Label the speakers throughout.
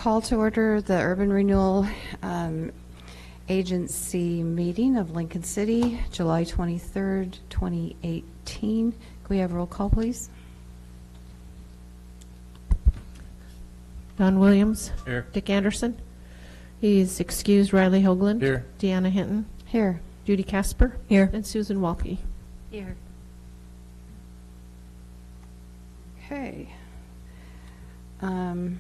Speaker 1: call to order the Urban Renewal Agency meeting of Lincoln City, July 23rd, 2018. Can we have roll call, please?
Speaker 2: Don Williams.
Speaker 3: Here.
Speaker 2: Dick Anderson. He's excused. Riley Hoagland.
Speaker 3: Here.
Speaker 2: Deanna Hinton.
Speaker 1: Here.
Speaker 2: Judy Casper.
Speaker 4: Here.
Speaker 2: And Susan Walke.
Speaker 4: Here.
Speaker 1: Okay.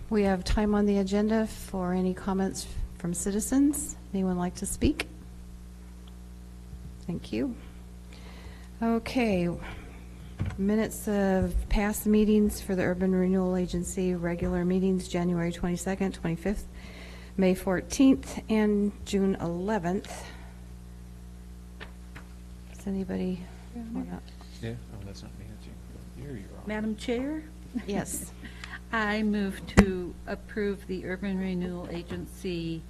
Speaker 1: We have time on the agenda for any comments from citizens. Anyone like to speak? Thank you. Okay. Minutes of past meetings for the Urban Renewal Agency, regular meetings, January 22nd, 25th, May 14th, and June 11th. Does anybody want to?
Speaker 3: Yeah. Oh, that's not me. That's you. You're wrong.
Speaker 4: Madam Chair,
Speaker 1: Yes.
Speaker 4: I move to approve the Urban Renewal Agency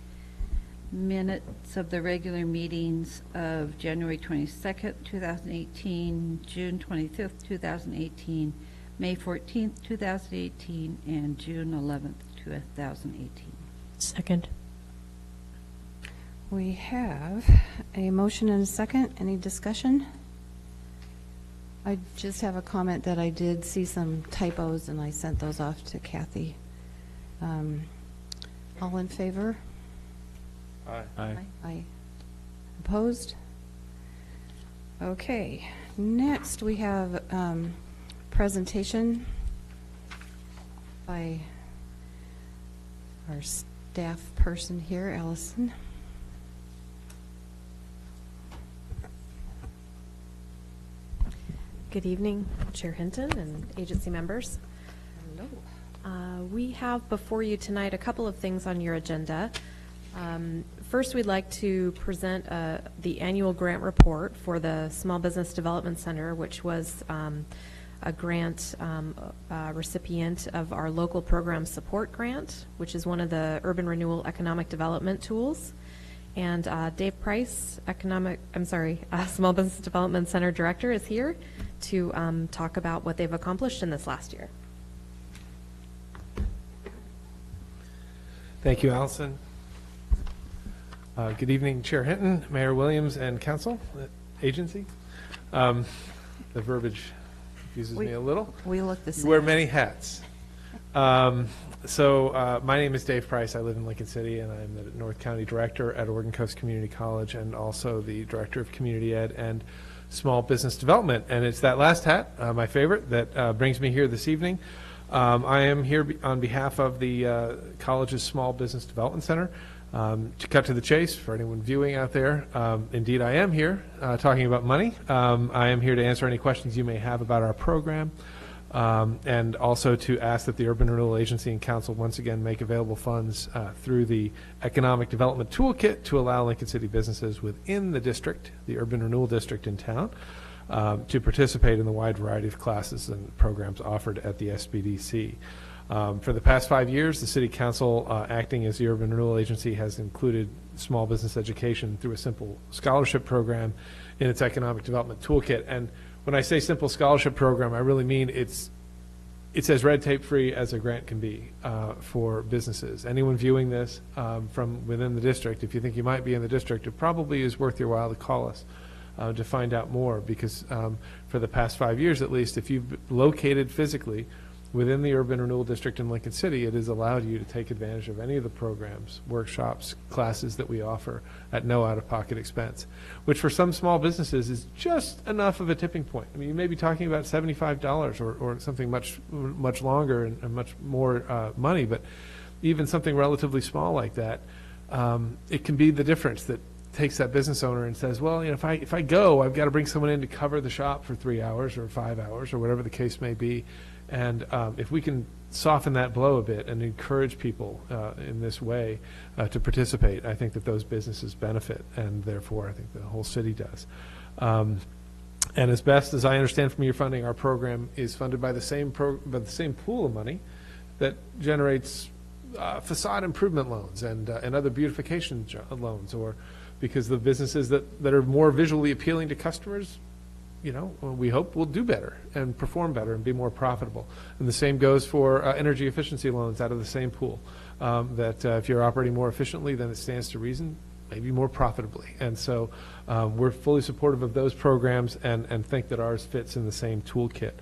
Speaker 4: minutes of the regular meetings of January 22nd, 2018, June 25th, 2018, May 14th, 2018, and June 11th, 2018.
Speaker 2: Second.
Speaker 1: We have a motion and a second. Any discussion? I just have a comment that I did see some typos, and I sent those off to Kathy. All in favor?
Speaker 3: Aye. Aye.
Speaker 1: Aye. Opposed? Okay. Next, we have presentation by our staff person here, Allison.
Speaker 5: Good evening, Chair Hinton and agency members.
Speaker 1: Hello.
Speaker 5: We have before you tonight a couple of things on your agenda. First, we'd like to present the annual grant report for the Small Business Development Center, which was a grant recipient of our local program support grant, which is one of the Urban Renewal Economic Development tools. And Dave Price, Small Business Development Center Director, is here to talk about what they've accomplished in this last year.
Speaker 6: Thank you, Allison. Good evening, Chair Hinton, Mayor Williams, and Council, Agency. The verbiage confuses me a little.
Speaker 1: We look the same.
Speaker 6: You wear many hats. So my name is Dave Price. I live in Lincoln City, and I'm the North County Director at Oregon Coast Community College and also the Director of Community Ed and Small Business Development. And it's that last hat, my favorite, that brings me here this evening. I am here on behalf of the college's Small Business Development Center. To cut to the chase, for anyone viewing out there, indeed I am here talking about money. I am here to answer any questions you may have about our program. And also to ask that the Urban Renewal Agency and Council once again make available funds through the Economic Development Toolkit to allow Lincoln City businesses within the district, the Urban Renewal District in town, to participate in the wide variety of classes and programs offered at the SBDC. For the past 5 years, the City Council, acting as the Urban Renewal Agency, has included small business education through a simple scholarship program in its Economic Development Toolkit. And when I say simple scholarship program, I really mean it's as red tape free as a grant can be for businesses. Anyone viewing this from within the district, if you think you might be in the district, it probably is worth your while to call us to find out more, because for the past 5 years at least, if you've located physically within the Urban Renewal District in Lincoln City, it has allowed you to take advantage of any of the programs, workshops, classes that we offer at no out-of-pocket expense, which for some small businesses is just enough of a tipping point. I mean, you may be talking about $75 or something much longer and much more money, but even something relatively small like that, it can be the difference that takes that business owner and says, well, you know, if I go, I've got to bring someone in to cover the shop for 3 hours or 5 hours or whatever the case may be. And if we can soften that blow a bit and encourage people in this way to participate, I think that those businesses benefit, and therefore I think the whole city does. And as best as I understand from your funding, our program is funded by the same pool of money that generates facade improvement loans and other beautification loans, or because the businesses that are more visually appealing to customers we hope will do better and perform better and be more profitable. And the same goes for energy efficiency loans out of the same pool, that if you're operating more efficiently, then it stands to reason, maybe more profitably. And so we're fully supportive of those programs and think that ours fits in the same toolkit.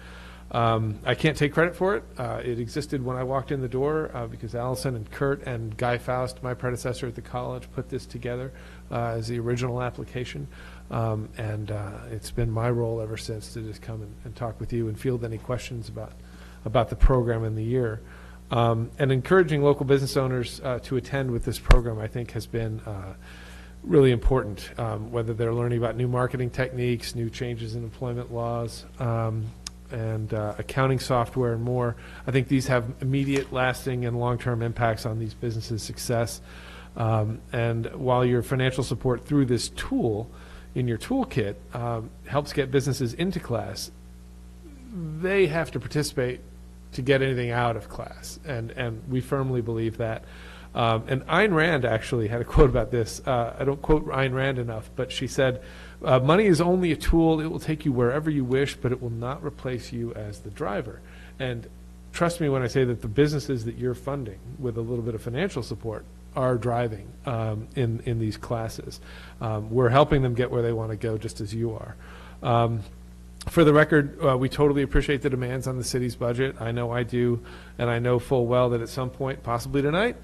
Speaker 6: I can't take credit for it. It existed when I walked in the door because Allison and Kurt and Guy Faust, my predecessor at the college, put this together as the original application. And it's been my role ever since to just come and talk with you and field any questions about the program and the year. And encouraging local business owners to attend with this program, I think, has been really important, whether they're learning about new marketing techniques, new changes in employment laws, and accounting software and more. I think these have immediate, lasting, and long-term impacts on these businesses' success. And while your financial support through this tool in your toolkit helps get businesses into class, they have to participate to get anything out of class. And we firmly believe that. And Ayn Rand actually had a quote about this. I don't quote Ayn Rand enough, but she said, money is only a tool. It will take you wherever you wish, but it will not replace you as the driver. And trust me when I say that the businesses that you're funding with a little bit of financial support are driving in these classes. We're helping them get where they want to go, just as you are. For the record, we totally appreciate the demands on the city's budget. I know I do, and I know full well that at some point, possibly tonight,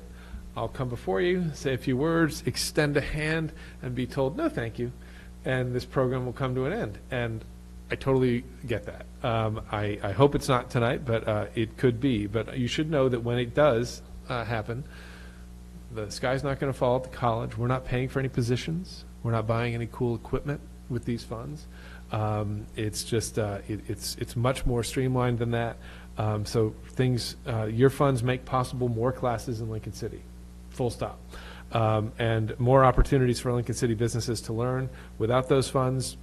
Speaker 6: I'll come before you, say a few words, extend a hand, and be told, no, thank you, and this program will come to an end. And I totally get that. I hope it's not tonight, but it could be. But you should know that when it does happen, the sky's not going to fall at the college. We're not paying for any positions. We're not buying any cool equipment with these funds. It's just it's much more streamlined than that. So things, your funds make possible more classes in Lincoln City, full stop, and more opportunities for Lincoln City businesses to learn. Without those funds,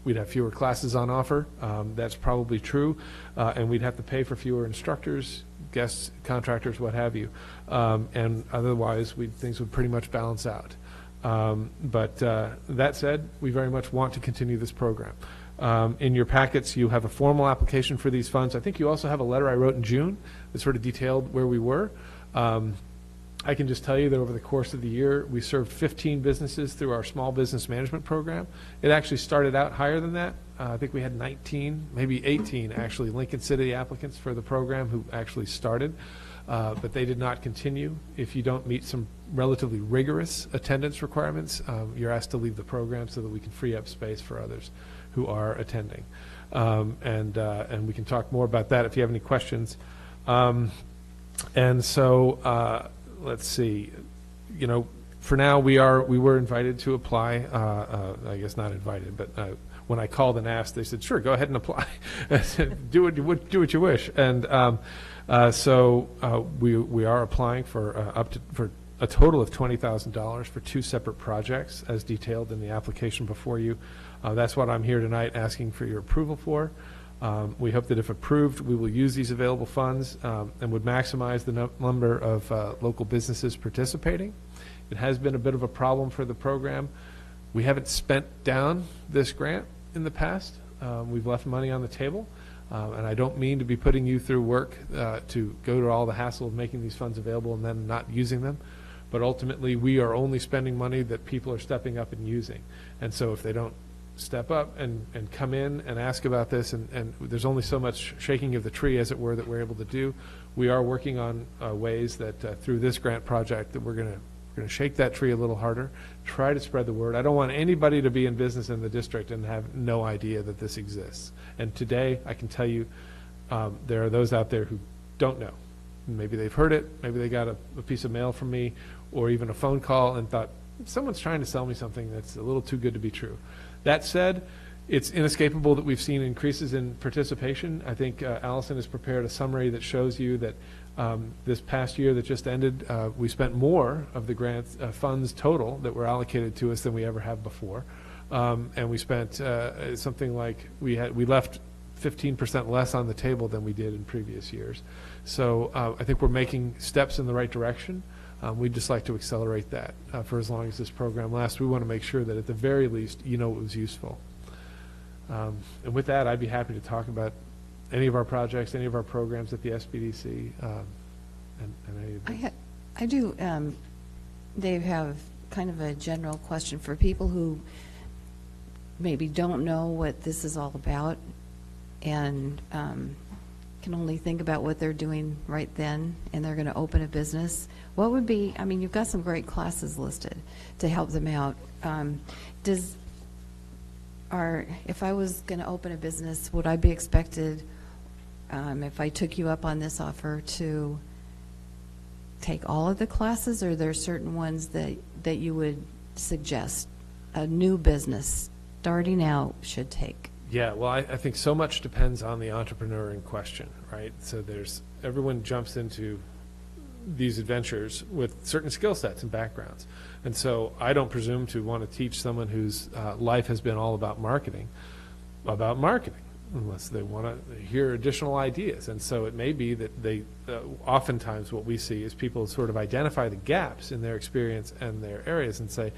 Speaker 6: we'd have fewer classes on offer. That's probably true, and we'd have to pay for fewer instructors, guests, contractors, what have you, and otherwise things would pretty much balance out. But that said, we very much want to continue this program. In your packets, you have a formal application for these funds. I think you also have a letter I wrote in June that sort of detailed where we were. I can just tell you that over the course of the year, we served 15 businesses through our small business management program. It actually started out higher than that. I think we had 19, maybe 18 actually Lincoln City applicants for the program who actually started, but they did not continue. If you don't meet some relatively rigorous attendance requirements, you're asked to leave the program so that we can free up space for others who are attending. And we can talk more about that if you have any questions. And so let's see, for now we were invited to apply. I guess not invited, but when I called and asked, they said, sure, go ahead and apply. I said, do what you wish. And so we are applying for for a total of $20,000 for 2 separate projects as detailed in the application before you. That's what I'm here tonight asking for your approval for. We hope that if approved, we will use these available funds and would maximize the number of local businesses participating. It has been a bit of a problem for the program. We haven't spent down this grant in the past. We've left money on the table. And I don't mean to be putting you through work to go to all the hassle of making these funds available and then not using them. But ultimately, we are only spending money that people are stepping up and using. And so if they don't step up and come in and ask about this, and there's only so much shaking of the tree, as it were, that we're able to do. We are working on ways that through this grant project that we're going to shake that tree a little harder, try to spread the word. I don't want anybody to be in business in the district and have no idea that this exists. And today, I can tell you, there are those out there who don't know. Maybe they've heard it, maybe they got a piece of mail from me, or even a phone call and thought, someone's trying to sell me something that's a little too good to be true. That said, it's inescapable that we've seen increases in participation. I think Allison has prepared a summary that shows you that this past year that just ended, we spent more of the grant funds total that were allocated to us than we ever have before. And we spent something like, we left 15% less on the table than we did in previous years. So I think we're making steps in the right direction. We'd just like to accelerate that for as long as this program lasts. We want to make sure that at the very least, it was useful. And with that, I'd be happy to talk about any of our projects, any of our programs at the SBDC. And any of this.
Speaker 1: I do, Dave, have kind of a general question for people who maybe don't know what this is all about and can only think about what they're doing right then, and they're going to open a business. What would be, I mean, you've got some great classes listed to help them out. If I was going to open a business, would I be expected, if I took you up on this offer, to take all of the classes, or are there certain ones that you would suggest a new business starting out should take?
Speaker 6: Yeah, well, I think so much depends on the entrepreneur in question, right? So everyone jumps into these adventures with certain skill sets and backgrounds. And so I don't presume to want to teach someone whose life has been all about marketing, unless they want to hear additional ideas. And so it may be that they, oftentimes what we see is people sort of identify the gaps in their experience and their areas and say,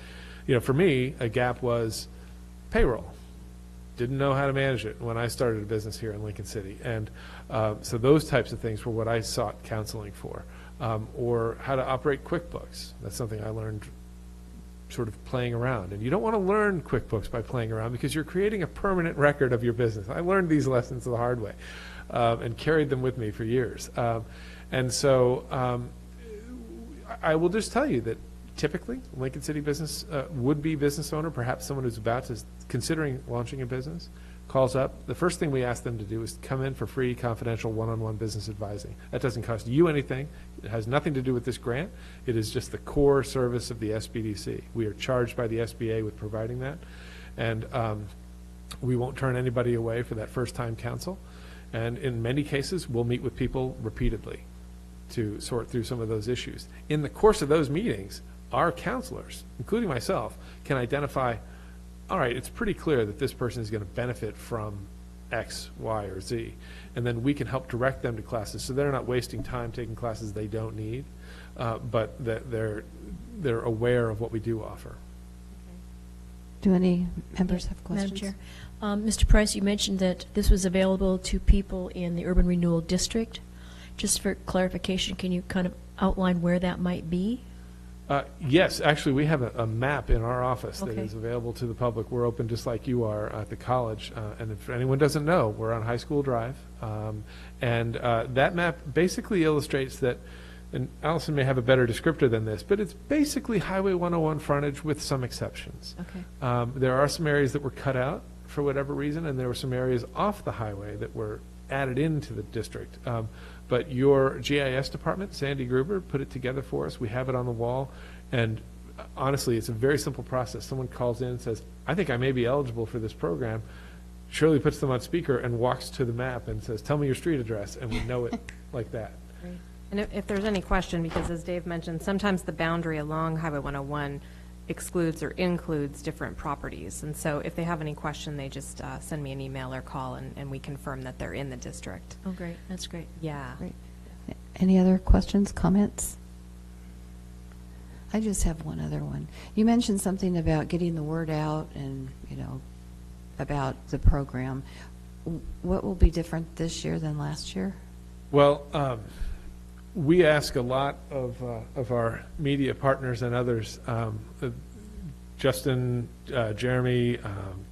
Speaker 6: for me, a gap was payroll. Didn't know how to manage it when I started a business here in Lincoln City. And so those types of things were what I sought counseling for. Or how to operate QuickBooks. That's something I learned sort of playing around. And you don't want to learn QuickBooks by playing around, because you're creating a permanent record of your business. I learned these lessons the hard way and carried them with me for years. And so I will just tell you that typically, Lincoln City business would-be business owner, perhaps someone who's considering launching a business, calls up. The first thing we ask them to do is come in for free, confidential, one-on-one business advising. That doesn't cost you anything. It has nothing to do with this grant. It is just the core service of the SBDC. We are charged by the SBA with providing that, and we won't turn anybody away for that first-time counsel. And in many cases, we'll meet with people repeatedly to sort through some of those issues. In the course of those meetings, our counselors, including myself, can identify, all right, it's pretty clear that this person is going to benefit from X, Y, or Z. And then we can help direct them to classes so they're not wasting time taking classes they don't need, but that they're aware of what we do offer.
Speaker 1: Do any members have questions?
Speaker 7: Madam Chair. Mr. Price, you mentioned that this was available to people in the Urban Renewal District. Just for clarification, can you kind of outline where that might be?
Speaker 6: Yes, actually, we have a map in our office that
Speaker 7: Okay.
Speaker 6: is available to the public. We're open just like you are at the college. And if anyone doesn't know, we're on High School Drive. And that map basically illustrates that, and Allison may have a better descriptor than this, but it's basically Highway 101 frontage with some exceptions.
Speaker 7: Okay.
Speaker 6: There are some areas that were cut out for whatever reason, and there were some areas off the highway that were added into the district. But your GIS department, Sandy Gruber, put it together for us. We have it on the wall. And honestly, it's a very simple process. Someone calls in and says, I think I may be eligible for this program. Shirley puts them on speaker and walks to the map and says, tell me your street address. And we know it like that.
Speaker 5: Great. And if there's any question, because as Dave mentioned, sometimes the boundary along Highway 101 excludes or includes different properties. And so if they have any question, they just send me an email or call, and we confirm that they're in the district.
Speaker 7: Oh, great. That's great.
Speaker 5: Yeah.
Speaker 1: Great. Any other questions, comments? I just have one other one. You mentioned something about getting the word out and, about the program. What will be different this year than last year?
Speaker 6: Well, we ask a lot of our media partners and others, Justin, Jeremy,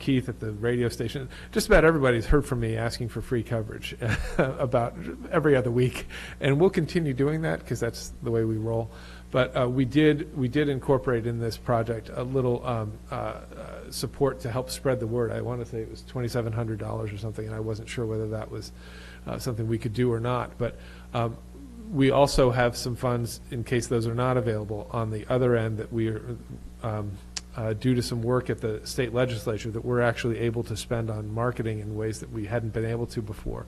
Speaker 6: Keith at the radio station, just about everybody's heard from me asking for free coverage about every other week. And we'll continue doing that because that's the way we roll. But we did incorporate in this project a little support to help spread the word. I want to say it was $2,700 or something, and I wasn't sure whether that was something we could do or not. But we also have some funds in case those are not available on the other end that we are due to some work at the state legislature that we're actually able to spend on marketing in ways that we hadn't been able to before.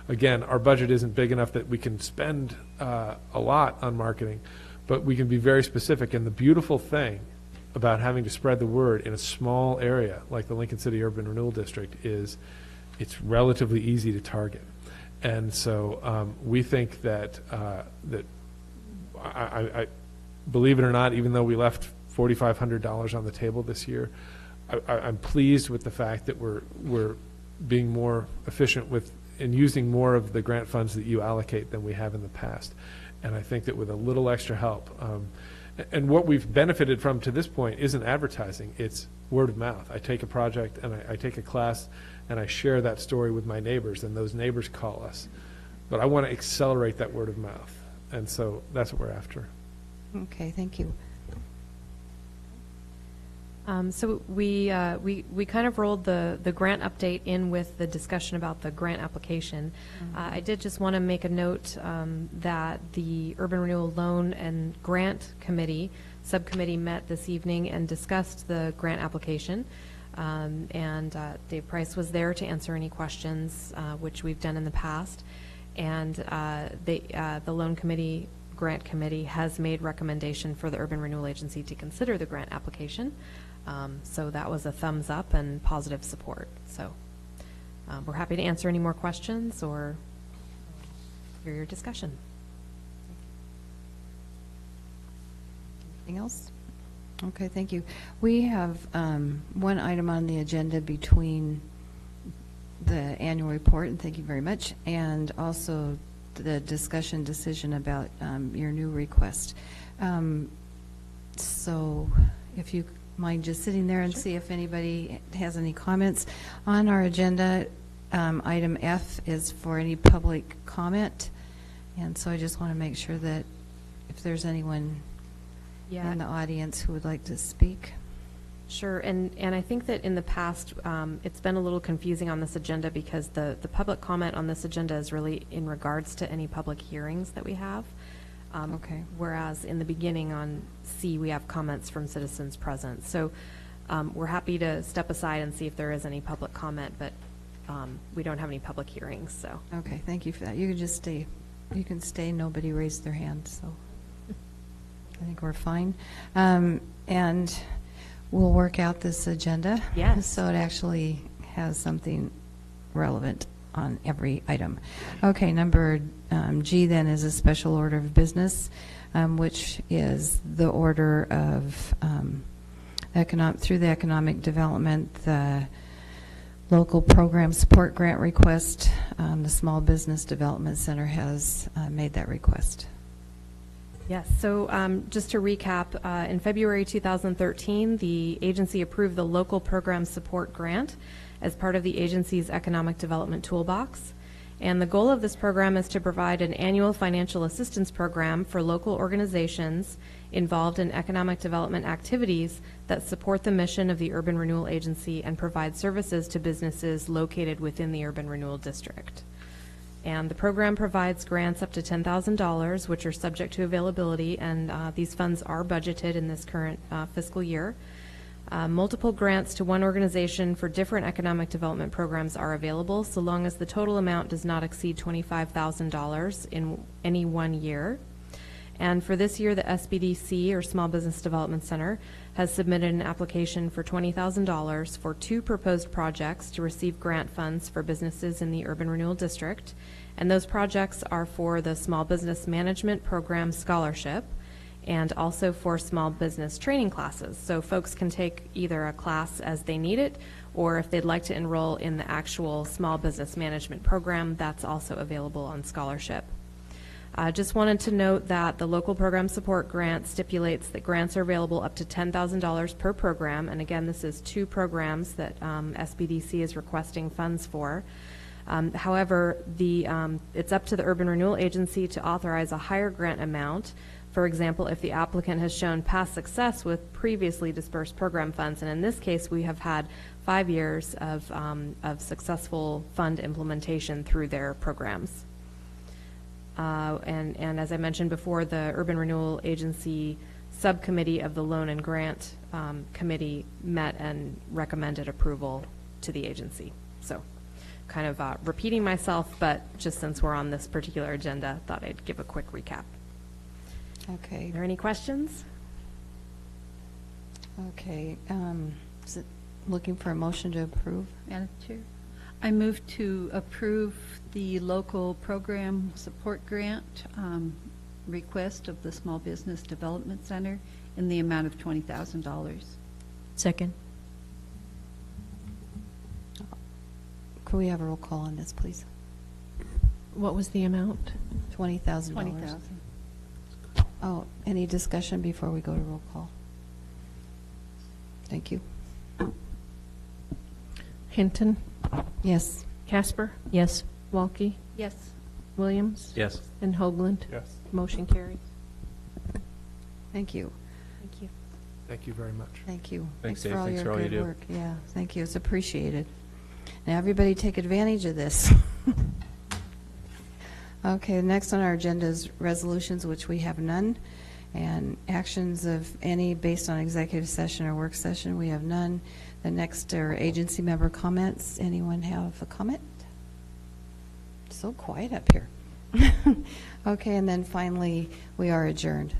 Speaker 6: Again, our budget isn't big enough that we can spend a lot on marketing, but we can be very specific. And the beautiful thing about having to spread the word in a small area like the Lincoln City Urban Renewal District is it's relatively easy to target. And so we think that I believe it or not, even though we left $4,500 on the table this year, I'm pleased with the fact that we're being more efficient with and using more of the grant funds that you allocate than we have in the past. And I think that with a little extra help, and what we've benefited from to this point isn't advertising, it's word of mouth. I take a project and I take a class and I share that story with my neighbors, and those neighbors call us. But I want to accelerate that word of mouth, and so that's what we're after.
Speaker 1: Okay, thank you.
Speaker 5: So we kind of rolled the grant update in with the discussion about the grant application. I did just want to make a note that the Urban Renewal Loan and Grant Committee subcommittee met this evening and discussed the grant application. And Dave Price was there to answer any questions, which we've done in the past. And the Loan Committee, Grant Committee has made recommendation for the Urban Renewal Agency to consider the grant application. So that was a thumbs up and positive support. So we're happy to answer any more questions or hear your discussion.
Speaker 1: Anything else? Okay, thank you. We have one item on the agenda between the annual report, and thank you very much, and also the discussion decision about your new request. So if you mind just sitting there and see if anybody has any comments. On our agenda, item F is for any public comment, and so I just want to make sure that if there's anyone in the audience who would like to speak.
Speaker 5: Sure, and I think that in the past, it's been a little confusing on this agenda because the public comment on this agenda is really in regards to any public hearings that we have.
Speaker 1: Okay.
Speaker 5: Whereas in the beginning on C, we have comments from citizens present. So we're happy to step aside and see if there is any public comment, but we don't have any public hearings, so.
Speaker 1: Okay, thank you for that. You can just stay. You can stay. Nobody raised their hand, so I think we're fine. And we'll work out this agenda.
Speaker 5: Yes.
Speaker 1: So it actually has something relevant on every item. Okay, number G then is a special order of business, which is the order of through the economic development, the local program support grant request. The Small Business Development Center has made that request.
Speaker 5: Yes, so just to recap, in February 2013, the agency approved the local program support grant as part of the agency's economic development toolbox. And the goal of this program is to provide an annual financial assistance program for local organizations involved in economic development activities that support the mission of the Urban Renewal Agency and provide services to businesses located within the Urban Renewal District. And the program provides grants up to $10,000, which are subject to availability, and these funds are budgeted in this current fiscal year. Multiple grants to one organization for different economic development programs are available, so long as the total amount does not exceed $25,000 in any 1 year. And for this year, the SBDC, or Small Business Development Center, has submitted an application for $20,000 for 2 proposed projects to receive grant funds for businesses in the Urban Renewal District. And those projects are for the Small Business Management Program Scholarship and also for small business training classes. So folks can take either a class as they need it, or if they'd like to enroll in the actual Small Business Management Program, that's also available on scholarship. Just wanted to note that the local program support grant stipulates that grants are available up to $10,000 per program, and again, this is 2 programs that SBDC is requesting funds for. However, it's up to the Urban Renewal Agency to authorize a higher grant amount. For example, if the applicant has shown past success with previously dispersed program funds, and in this case, we have had 5 years of successful fund implementation through their programs. And as I mentioned before, the Urban Renewal Agency subcommittee of the Loan and Grant Committee met and recommended approval to the agency. So kind of repeating myself, but just since we're on this particular agenda, thought I'd give a quick recap.
Speaker 1: Okay.
Speaker 5: Are there any questions?
Speaker 1: Okay. Is it looking for a motion to approve?
Speaker 4: Madam Chair, I move to approve the local program support grant request of the Small Business Development Center in the amount of $20,000.
Speaker 7: Second.
Speaker 1: Can we have a roll call on this, please?
Speaker 2: What was the amount?
Speaker 1: $20,000.
Speaker 4: 20,000.
Speaker 1: Oh, any discussion before we go to roll call? Thank you.
Speaker 2: Hinton,
Speaker 1: Yes.
Speaker 2: Casper,
Speaker 7: Yes.
Speaker 2: Walke,
Speaker 4: Yes.
Speaker 2: Williams,
Speaker 3: Yes.
Speaker 2: and Hoagland.
Speaker 6: Yes.
Speaker 2: Motion carries.
Speaker 1: Thank you.
Speaker 5: Thank you.
Speaker 6: Thank you very much.
Speaker 1: Thank you.
Speaker 3: Thanks,
Speaker 1: for
Speaker 3: Dave.
Speaker 1: all
Speaker 3: Thanks
Speaker 1: your
Speaker 3: for all you
Speaker 1: good
Speaker 3: do.
Speaker 1: work. Yeah, thank you. It's appreciated. Now, everybody take advantage of this. Okay, next on our agenda is resolutions, which we have none, and actions of any based on executive session or work session, we have none. The next are agency member comments. Anyone have a comment? So quiet up here. Okay, and then finally, we are adjourned.